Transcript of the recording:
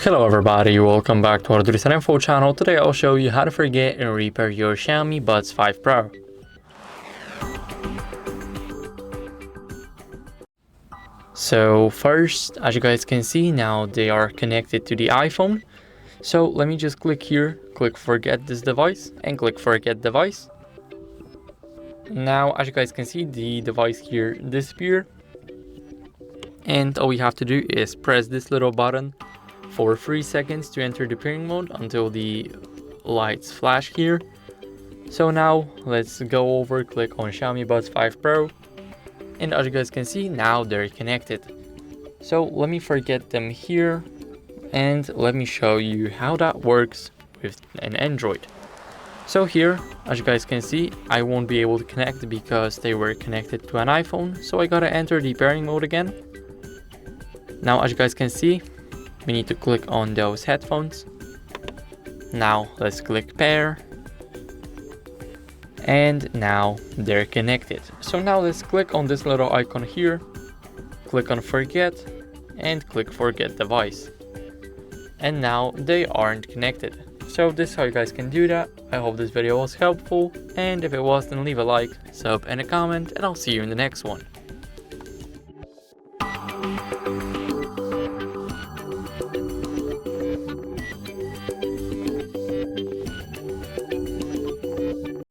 Hello everybody, welcome back to HardReset.Info channel. Today I'll show you how to forget and repair your XIAOMI Buds 5 Pro. So first, as you guys can see, now they are connected to the iPhone. So let me just click here, click forget this device, and click forget device. Now as you guys can see, the device here disappeared. And all we have to do is press this little button for 3 seconds to enter the pairing mode until the lights flash here. So now let's go over, click on XIAOMI Buds 5 Pro, and as you guys can see, now they're connected. So let me forget them here and let me show you how that works with an Android. So here, as you guys can see, I won't be able to connect because they were connected to an iPhone, so I gotta enter the pairing mode again. Now as you guys can see, we need to click on those headphones. Now let's click pair. And now they're connected. So now let's click on this little icon here. Click on forget and click forget device. And now they aren't connected. So this is how you guys can do that. I hope this video was helpful. And if it was, then leave a like, sub and a comment, and I'll see you in the next one.